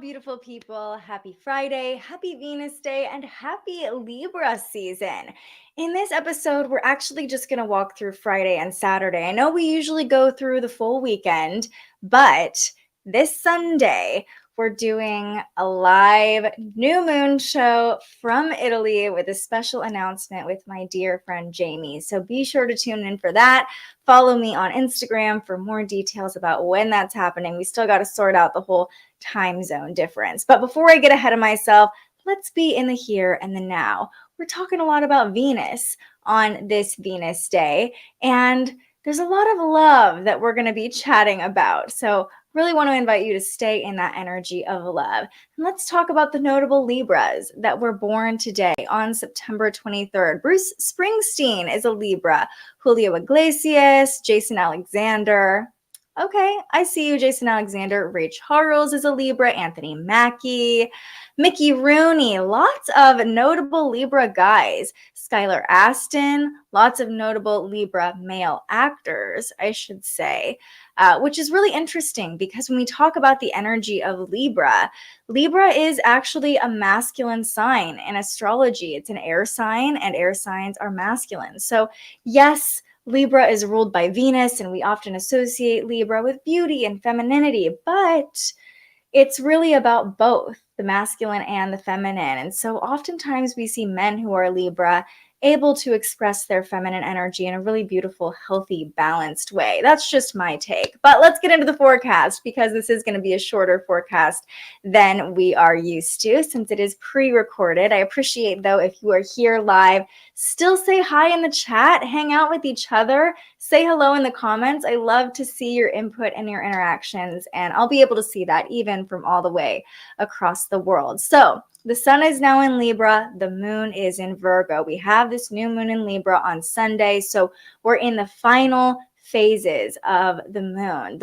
beautiful people. Happy Friday, happy Venus Day, and happy Libra season. In this episode, we're actually just going to walk through Friday and Saturday. I know we usually go through the full weekend, but this Sunday, we're doing a live new moon show from Italy with a special announcement with my dear friend Jamie. So be sure to tune in for that. Follow me on Instagram for more details about when that's happening. We still got to sort out the whole time zone difference. But before I get ahead of myself, let's be in the here and the now. We're talking a lot about Venus on this Venus day, and there's a lot of love that we're going to be chatting about. So really want to invite you to stay in that energy of love. And let's talk about the notable Libras that were born today on September 23rd. Bruce Springsteen is a Libra. Julio Iglesias, Jason Alexander. Okay, I see you, Jason Alexander. Ray Charles is a Libra. Anthony Mackie. Mickey Rooney. Lots of notable Libra guys. Skylar Astin. Lots of notable Libra male actors, I should say. Which is really interesting because when we talk about the energy of Libra, Libra is actually a masculine sign in astrology. It's an air sign, and air signs are masculine. So yes, Libra is ruled by Venus, and we often associate Libra with beauty and femininity, but it's really about both the masculine and the feminine. And so oftentimes we see men who are Libra able to express their feminine energy in a really beautiful, healthy, balanced way. That's just my take. But let's get into the forecast because this is going to be a shorter forecast than we are used to since it is pre-recorded. I appreciate, though, if you are here live, still say hi in the chat, hang out with each other, say hello in the comments. I love to see your input and your interactions, and I'll be able to see that even from all the way across the world. So the sun is now in Libra. The moon is in Virgo. We have this new moon in Libra on Sunday. So we're in the final phases of the moon,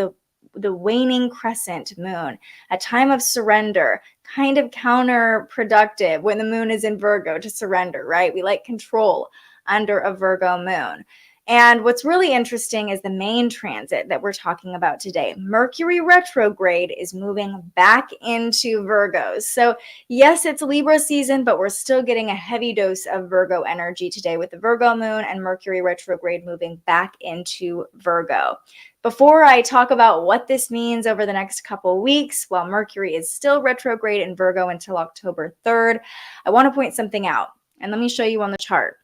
the waning crescent moon, a time of surrender, kind of counterproductive when the moon is in Virgo to surrender, right? We like control under a Virgo moon. And what's really interesting is the main transit that we're talking about today. Mercury Retrograde is moving back into Virgos. So yes, it's Libra season, but we're still getting a heavy dose of Virgo energy today with the Virgo moon and Mercury Retrograde moving back into Virgo. Before I talk about what this means over the next couple weeks, while Mercury is still retrograde in Virgo until October 3rd, I want to point something out. And let me show you on the chart.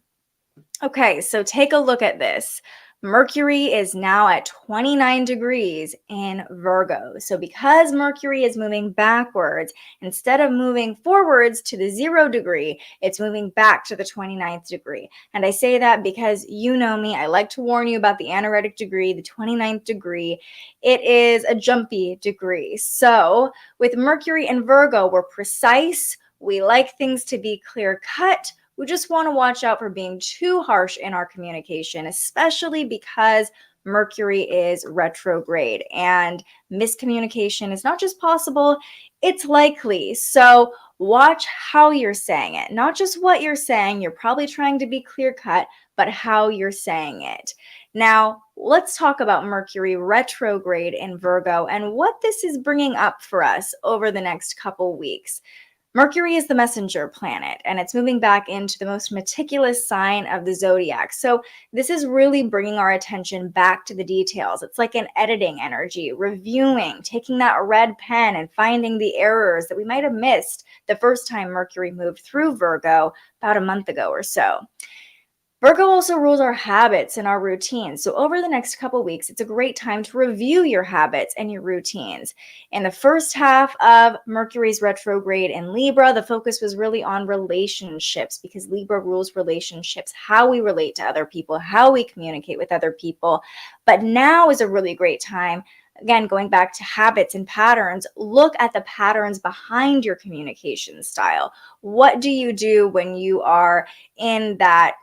Okay, so take a look at this. Mercury is now at 29 degrees in Virgo. So because Mercury is moving backwards, instead of moving forwards to the 0 degree, it's moving back to the 29th degree. And I say that because you know me, I like to warn you about the anaretic degree, the 29th degree. It is a jumpy degree. So with Mercury in Virgo, we're precise. We like things to be clear cut. We just want to watch out for being too harsh in our communication, especially because Mercury is retrograde and miscommunication is not just possible, it's likely. So watch how you're saying it, not just what you're saying. You're probably trying to be clear cut, but how you're saying it. Now, let's talk about Mercury retrograde in Virgo and what this is bringing up for us over the next couple weeks. Mercury is the messenger planet, and it's moving back into the most meticulous sign of the zodiac. So this is really bringing our attention back to the details. It's like an editing energy, reviewing, taking that red pen and finding the errors that we might have missed the first time Mercury moved through Virgo about a month ago or so. Virgo also rules our habits and our routines. So over the next couple weeks, it's a great time to review your habits and your routines. In the first half of Mercury's retrograde in Libra, the focus was really on relationships because Libra rules relationships, how we relate to other people, how we communicate with other people. But now is a really great time. Again, going back to habits and patterns, look at the patterns behind your communication style. What do you do when you are in that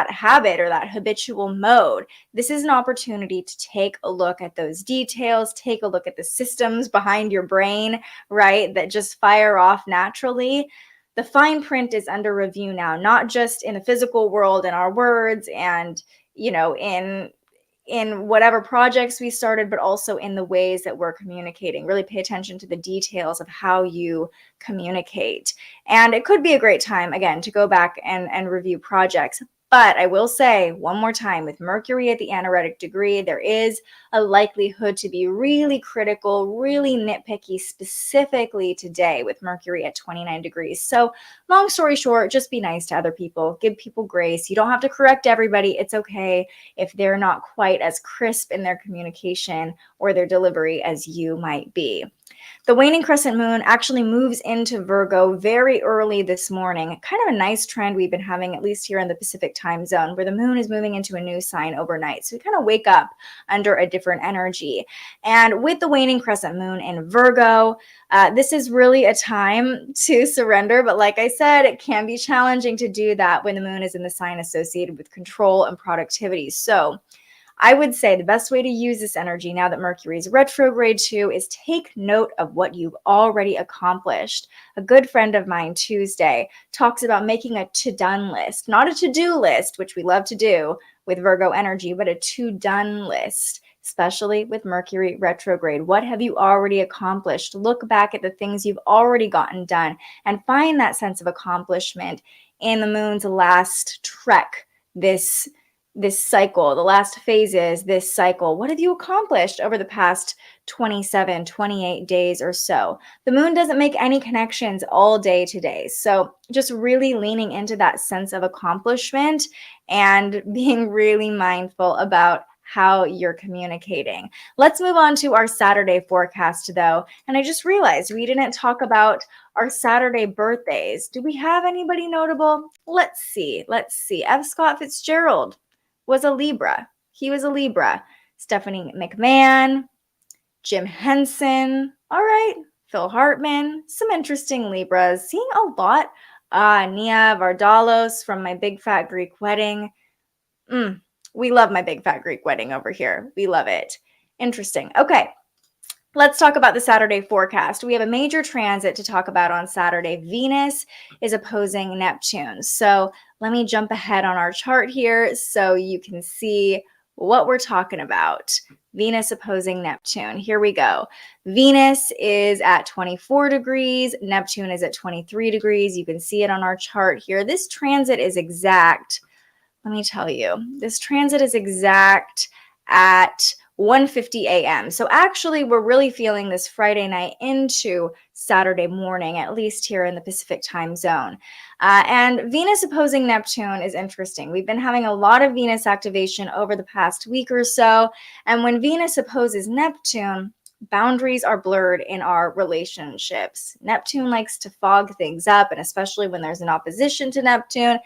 habit or that habitual mode? This is an opportunity to take a look at those details, take a look at the systems behind your brain, right, that just fire off naturally. The fine print is under review now, not just in the physical world and our words and, in in whatever projects we started, but also in the ways that we're communicating. Really pay attention to the details of how you communicate. And it could be a great time, again, to go back and review projects. But I will say one more time, with Mercury at the anaretic degree, there is a likelihood to be really critical, really nitpicky, specifically today with Mercury at 29 degrees. So long story short, just be nice to other people, give people grace. You don't have to correct everybody. It's okay if they're not quite as crisp in their communication or their delivery as you might be. The waning crescent moon actually moves into Virgo very early this morning. Kind of a nice trend we've been having, at least here in the Pacific time zone, where the moon is moving into a new sign overnight. So we kind of wake up under a different energy. And with the waning crescent moon in Virgo, this is really a time to surrender. But like I said, it can be challenging to do that when the moon is in the sign associated with control and productivity. So I would say the best way to use this energy now that Mercury is retrograde too is take note of what you've already accomplished. A good friend of mine, Tuesday, talks about making a to-done list, not a to-do list, which we love to do with Virgo energy, but a to-done list, especially with Mercury retrograde. What have you already accomplished? Look back at the things you've already gotten done and find that sense of accomplishment in the moon's last trek, this cycle, the last phases, this cycle. What have you accomplished over the past 27, 28 days or so? The moon doesn't make any connections all day today. So just really leaning into that sense of accomplishment and being really mindful about how you're communicating. Let's move on to our Saturday forecast though. And I just realized we didn't talk about our Saturday birthdays. Do we have anybody notable? Let's see. F. Scott Fitzgerald was a Libra. He was a Libra. Stephanie McMahon, Jim Henson. All right. Phil Hartman. Some interesting Libras. Seeing a lot. Nia Vardalos from My Big Fat Greek Wedding. We love My Big Fat Greek Wedding over here. We love it. Interesting. Okay. Let's talk about the Saturday forecast. We have a major transit to talk about on Saturday. Venus is opposing Neptune. So let me jump ahead on our chart here so you can see what we're talking about. Venus opposing Neptune. Here we go. Venus is at 24 degrees. Neptune is at 23 degrees. You can see it on our chart here. This transit is exact. Let me tell you, this transit is exact at 1:50 a.m. So actually, we're really feeling this Friday night into Saturday morning, at least here in the Pacific time zone. And Venus opposing Neptune is interesting. We've been having a lot of Venus activation over the past week or so. And when Venus opposes Neptune, boundaries are blurred in our relationships. Neptune likes to fog things up, and especially when there's an opposition to Neptune,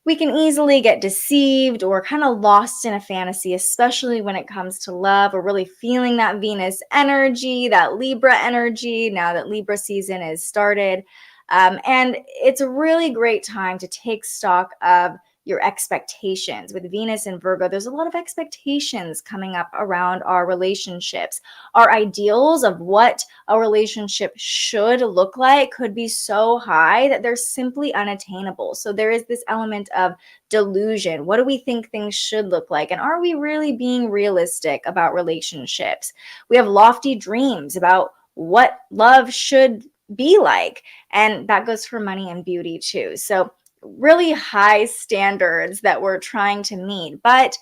we can easily get deceived or kind of lost in a fantasy, especially when it comes to love. We're really feeling that Venus energy, that Libra energy, now that Libra season is started. And it's a really great time to take stock of your expectations. With Venus and Virgo, there's a lot of expectations coming up around our relationships. Our ideals of what a relationship should look like could be so high that they're simply unattainable. So there is this element of delusion. What do we think things should look like? And are we really being realistic about relationships? We have lofty dreams about what love should be like. And that goes for money and beauty too. So really high standards that we're trying to meet. But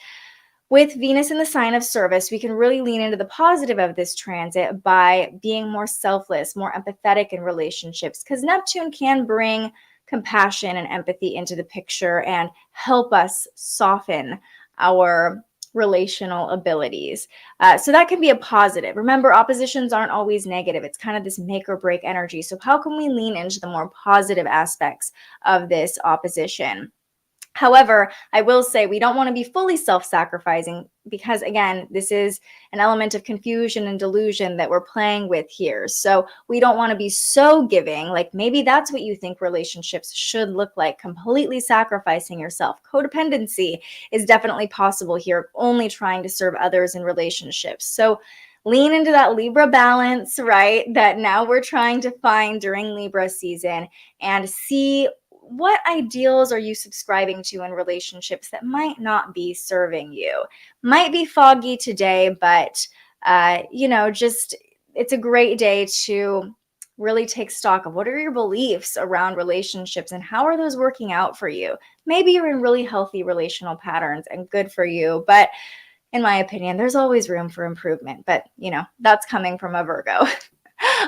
with Venus in the sign of service, we can really lean into the positive of this transit by being more selfless, more empathetic in relationships, because Neptune can bring compassion and empathy into the picture and help us soften our relational abilities. So that can be a positive. Remember, oppositions aren't always negative. It's kind of this make or break energy. So how can we lean into the more positive aspects of this opposition? However, I will say we don't want to be fully self-sacrificing because, again, this is an element of confusion and delusion that we're playing with here. So we don't want to be so giving, like maybe that's what you think relationships should look like, completely sacrificing yourself. Codependency is definitely possible here, only trying to serve others in relationships. So lean into that Libra balance, right, that now we're trying to find during Libra season, and see what ideals are you subscribing to in relationships that might not be serving you? Might be foggy today, but just it's a great day to really take stock of what are your beliefs around relationships and how are those working out for you. Maybe you're in really healthy relational patterns and good for you, but in my opinion, there's always room for improvement. But that's coming from a Virgo.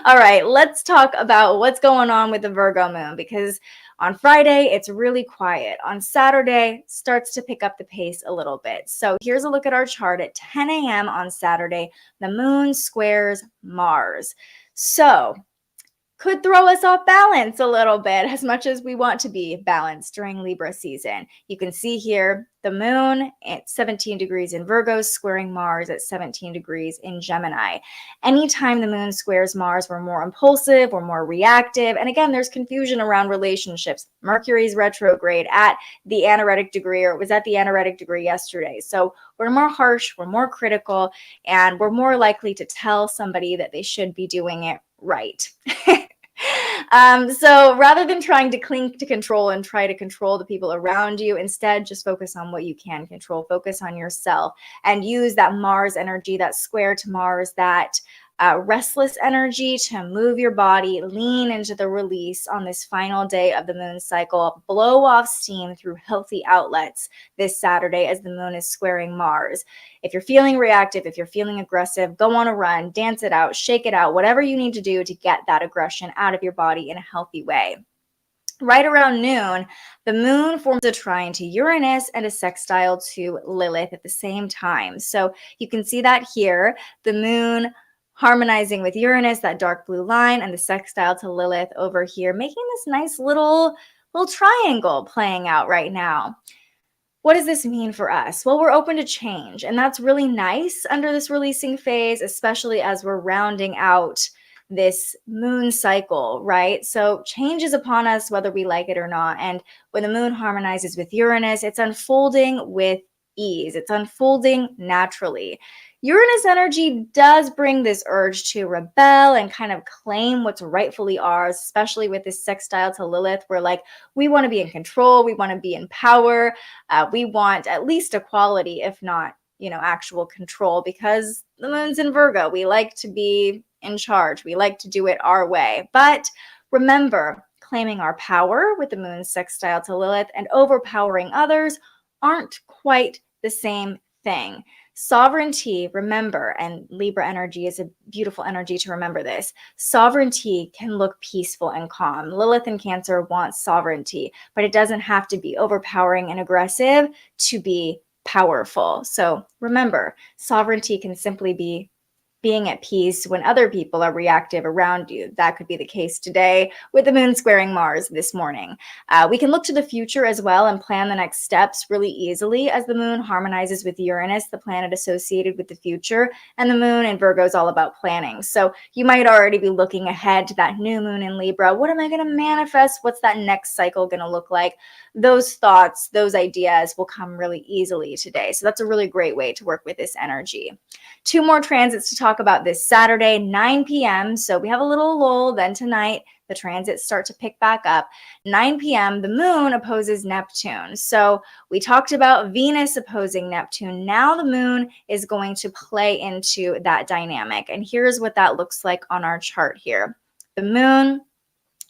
All right, let's talk about what's going on with the Virgo moon, because on Friday, it's really quiet. On Saturday, starts to pick up the pace a little bit. So here's a look at our chart. At 10 a.m. on Saturday, the moon squares Mars. So could throw us off balance a little bit, as much as we want to be balanced during Libra season. You can see here the moon at 17 degrees in Virgo squaring Mars at 17 degrees in Gemini. Anytime the moon squares Mars, we're more impulsive, we're more reactive. And again, there's confusion around relationships. Mercury's retrograde at the anaretic degree, or it was at the anaretic degree yesterday. So we're more harsh, we're more critical, and we're more likely to tell somebody that they should be doing it right. So rather than trying to cling to control and try to control the people around you, instead just focus on what you can control, focus on yourself, and use that Mars energy, that square to Mars, that restless energy to move your body, lean into the release on this final day of the moon cycle, blow off steam through healthy outlets this Saturday as the moon is squaring Mars. If you're feeling reactive, if you're feeling aggressive, go on a run, dance it out, shake it out, whatever you need to do to get that aggression out of your body in a healthy way. Right around noon, the moon forms a trine to Uranus and a sextile to Lilith at the same time. So you can see that here, the moon harmonizing with Uranus, that dark blue line, and the sextile to Lilith over here, making this nice little triangle playing out right now. What does this mean for us? Well, we're open to change, and that's really nice under this releasing phase, especially as we're rounding out this moon cycle, right? So change is upon us whether we like it or not. And when the moon harmonizes with Uranus, it's unfolding with ease. It's unfolding naturally. Uranus energy does bring this urge to rebel and kind of claim what's rightfully ours, especially with this sextile to Lilith. We're like, we want to be in control. We want to be in power. We want at least equality, if not, actual control, because the moon's in Virgo. We like to be in charge. We like to do it our way. But remember, claiming our power with the moon's sextile to Lilith and overpowering others aren't quite the same thing. Sovereignty, remember, and Libra energy is a beautiful energy to remember this. Sovereignty can look peaceful and calm. Lilith in Cancer wants sovereignty, but it doesn't have to be overpowering and aggressive to be powerful. So remember, sovereignty can simply be being at peace when other people are reactive around you. That could be the case today with the moon squaring Mars this morning. We can look to the future as well and plan the next steps really easily as the moon harmonizes with Uranus, the planet associated with the future, and the moon in Virgo is all about planning. So you might already be looking ahead to that new moon in Libra. What am I going to manifest? What's that next cycle going to look like? Those thoughts, those ideas will come really easily today. So that's a really great way to work with this energy. 2 more transits to talk about this Saturday, 9 p.m. So we have a little lull. Then tonight, the transits start to pick back up. 9 p.m., the moon opposes Neptune. So we talked about Venus opposing Neptune. Now the moon is going to play into that dynamic. And here's what that looks like on our chart here. The moon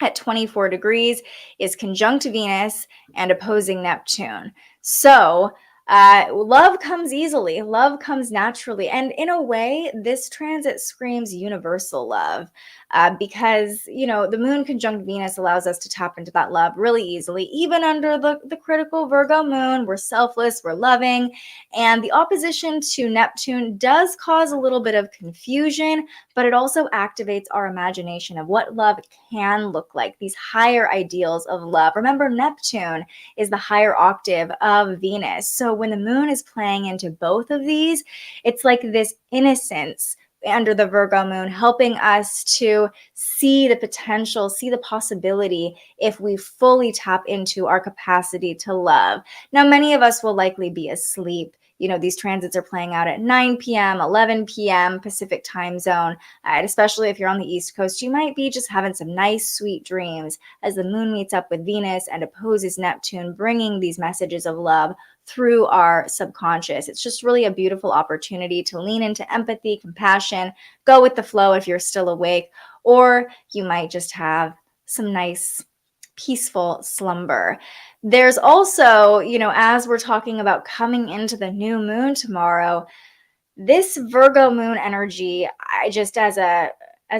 at 24 degrees is conjunct Venus and opposing Neptune. So love comes easily, love comes naturally. And in a way, this transit screams universal love because, the moon conjunct Venus allows us to tap into that love really easily. Even under the critical Virgo moon, we're selfless, we're loving. And the opposition to Neptune does cause a little bit of confusion, but it also activates our imagination of what love can look like, these higher ideals of love. Remember, Neptune is the higher octave of Venus. So when the moon is playing into both of these, it's like this innocence under the Virgo moon, helping us to see the potential, see the possibility if we fully tap into our capacity to love. Now, many of us will likely be asleep these transits are playing out at 9 p.m., 11 p.m. Pacific time zone. And especially if you're on the East Coast, you might be just having some nice, sweet dreams as the moon meets up with Venus and opposes Neptune, bringing these messages of love through our subconscious. It's just really a beautiful opportunity to lean into empathy, compassion, go with the flow if you're still awake, or you might just have some nice, peaceful slumber. There's also, as we're talking about coming into the new moon tomorrow, this Virgo moon energy, I just as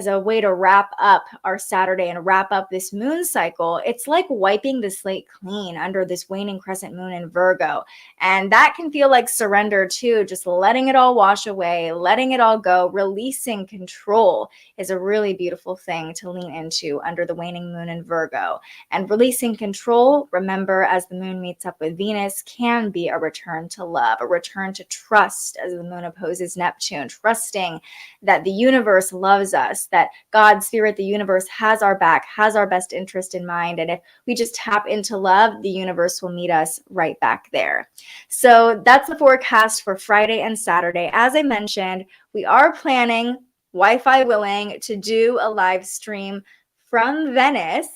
a way to wrap up our Saturday and wrap up this moon cycle, it's like wiping the slate clean under this waning crescent moon in Virgo. And that can feel like surrender too, just letting it all wash away, letting it all go, releasing control is a really beautiful thing to lean into under the waning moon in Virgo. And releasing control, remember, as the moon meets up with Venus, can be a return to love, a return to trust as the moon opposes Neptune, trusting that the universe loves us, that God, Spirit, the universe has our back, has our best interest in mind. And if we just tap into love, the universe will meet us right back there. So that's the forecast for Friday and Saturday. As I mentioned, we are planning, Wi-Fi willing, to do a live stream from Venice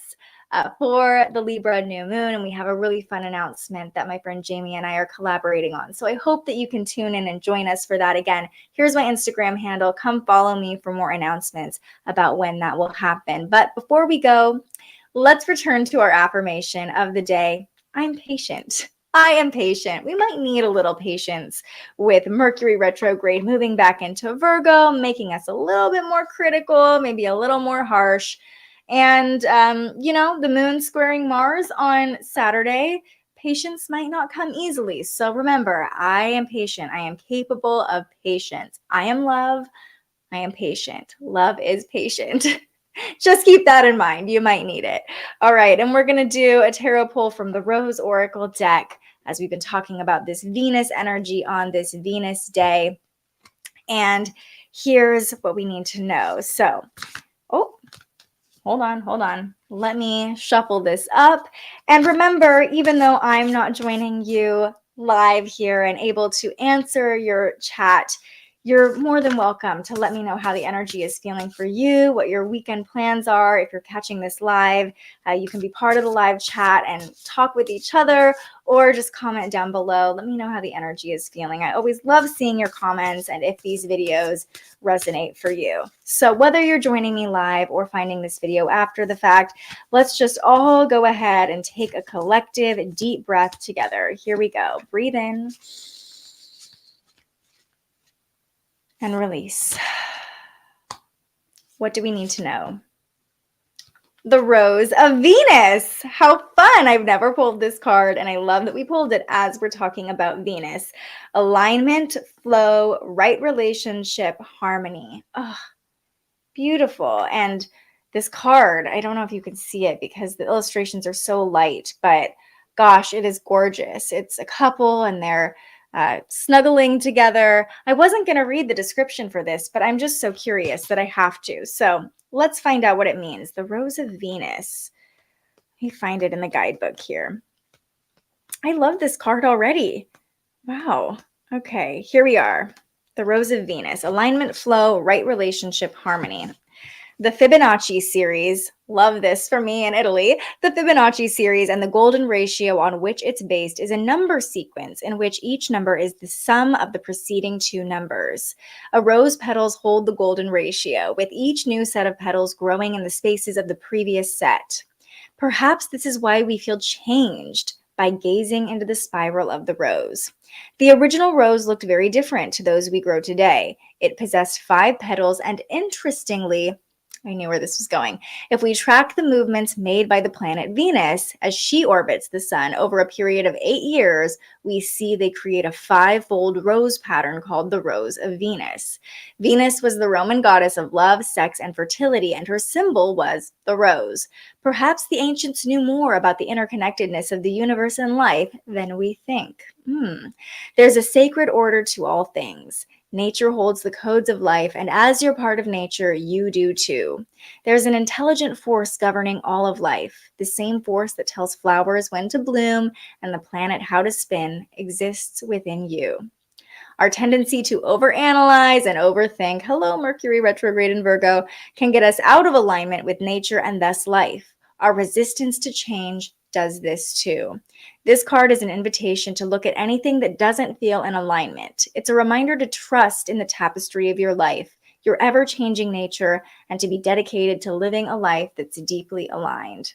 for the Libra new moon. And we have a really fun announcement that my friend Jamie and I are collaborating on. So I hope that you can tune in and join us for that. Again, here's my Instagram handle. Come follow me for more announcements about when that will happen. But before we go, let's return to our affirmation of the day. I'm patient. I am patient. We might need a little patience with Mercury retrograde moving back into Virgo, making us a little bit more critical, maybe a little more harsh. And, the moon squaring Mars on Saturday, patience might not come easily. So remember, I am patient. I am capable of patience. I am love. I am patient. Love is patient. Just keep that in mind. You might need it. All right. And we're going to do a tarot pull from the Rose Oracle deck as we've been talking about this Venus energy on this Venus day. And here's what we need to know. So, hold on. Let me shuffle this up. And remember, even though I'm not joining you live here and able to answer your chat, you're more than welcome to let me know how the energy is feeling for you, what your weekend plans are. If you're catching this live, you can be part of the live chat and talk with each other, or just comment down below. Let me know how the energy is feeling. I always love seeing your comments and if these videos resonate for you. So whether you're joining me live or finding this video after the fact, let's just all go ahead and take a collective deep breath together. Here we go. Breathe in. And release. What do we need to know? The Rose of Venus. How fun. I've never pulled this card, and I love that we pulled it as we're talking about Venus. Alignment, flow, right relationship, harmony. Oh, beautiful. And this card, I don't know if you can see it because the illustrations are so light, but gosh, it is gorgeous. It's a couple and they're snuggling together. I wasn't going to read the description for this, but I'm just so curious that I have to. So let's find out what it means. The Rose of Venus. Let me find it in the guidebook here. I love this card already. Wow. Okay, here we are. The Rose of Venus. Alignment, flow, right relationship, harmony. The Fibonacci series, love this for me in Italy. The Fibonacci series and the golden ratio on which it's based is a number sequence in which each number is the sum of the preceding two numbers. A rose petals hold the golden ratio, with each new set of petals growing in the spaces of the previous set. Perhaps this is why we feel changed by gazing into the spiral of the rose. The original rose looked very different to those we grow today. It possessed 5 petals, and interestingly, I knew where this was going. If we track the movements made by the planet Venus as she orbits the sun over a period of 8 years, we see they create a 5-fold rose pattern called the Rose of Venus. Venus was the Roman goddess of love, sex, and fertility, and her symbol was the rose. Perhaps the ancients knew more about the interconnectedness of the universe and life than we think. There's a sacred order to all things. Nature holds the codes of life, and as you're part of nature, you do too. There's an intelligent force governing all of life. The same force that tells flowers when to bloom and the planet how to spin exists within you. Our tendency to overanalyze and overthink, hello, Mercury retrograde in Virgo, can get us out of alignment with nature and thus life. Our resistance to change does this too. This card is an invitation to look at anything that doesn't feel in alignment. It's a reminder to trust in the tapestry of your life, your ever-changing nature, and to be dedicated to living a life that's deeply aligned.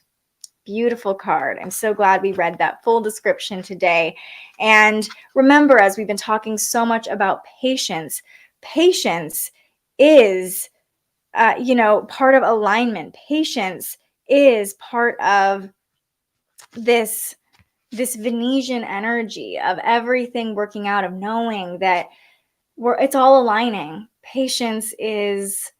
Beautiful card. I'm so glad we read that full description today. And remember, as we've been talking so much about patience, patience is, part of alignment. Patience is part of this Venetian energy of everything working out, of knowing that it's all aligning. Patience is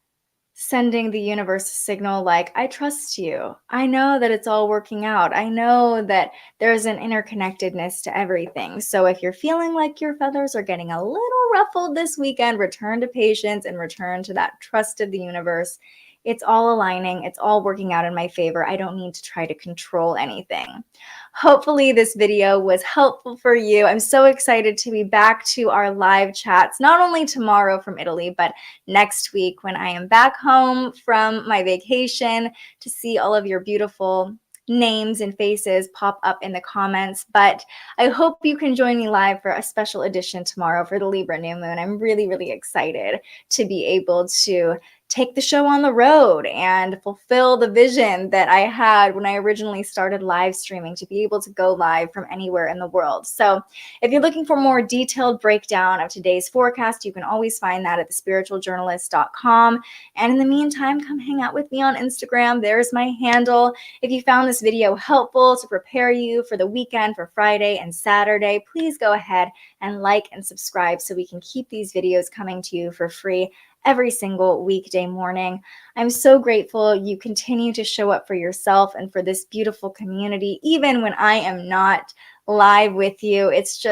sending the universe a signal like, I trust you. I know that it's all working out. I know that there's an interconnectedness to everything. So if you're feeling like your feathers are getting a little ruffled this weekend, return to patience and return to that trust of the universe. It's all aligning. It's all working out in my favor. I don't need to try to control anything. Hopefully this video was helpful for you. I'm so excited to be back to our live chats, not only tomorrow from Italy, but next week when I am back home from my vacation, to see all of your beautiful names and faces pop up in the comments. But I hope you can join me live for a special edition tomorrow for the Libra new moon. I'm really, really excited to be able to take the show on the road and fulfill the vision that I had when I originally started live streaming, to be able to go live from anywhere in the world. So if you're looking for more detailed breakdown of today's forecast, you can always find that at thespiritualjournalist.com. And in the meantime, come hang out with me on Instagram. There's my handle. If you found this video helpful to prepare you for the weekend, for Friday and Saturday, please go ahead and like and subscribe so we can keep these videos coming to you for free every single weekday morning. I'm so grateful you continue to show up for yourself and for this beautiful community, even when I am not live with you. It's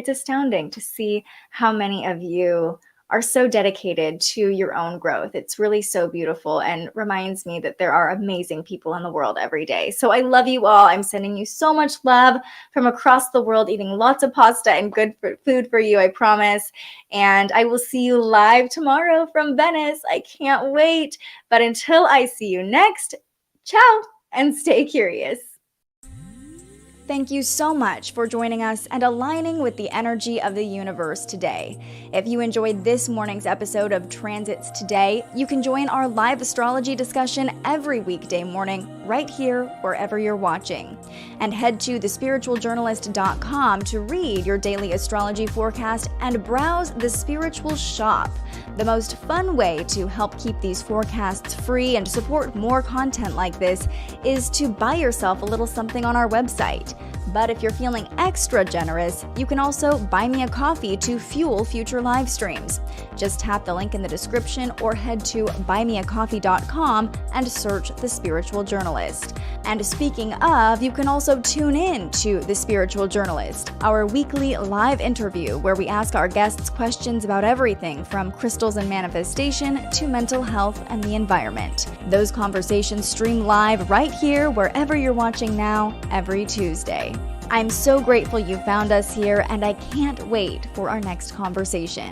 astounding to see how many of you are so dedicated to your own growth. It's really so beautiful and reminds me that there are amazing people in the world every day. So I love you all. I'm sending you so much love from across the world, eating lots of pasta and good food for you, I promise. And I will see you live tomorrow from Venice. I can't wait. But until I see you next, ciao and stay curious. Thank you so much for joining us and aligning with the energy of the universe today. If you enjoyed this morning's episode of Transits Today, you can join our live astrology discussion every weekday morning right here wherever you're watching. And head to thespiritualjournalist.com to read your daily astrology forecast and browse the Spiritual Shop. The most fun way to help keep these forecasts free and support more content like this is to buy yourself a little something on our website. But if you're feeling extra generous, you can also buy me a coffee to fuel future live streams. Just tap the link in the description or head to buymeacoffee.com and search The Spiritual Journalist. And speaking of, you can also tune in to The Spiritual Journalist, our weekly live interview where we ask our guests questions about everything from crystals and manifestation to mental health and the environment. Those conversations stream live right here wherever you're watching now every Tuesday. I'm so grateful you found us here, and I can't wait for our next conversation.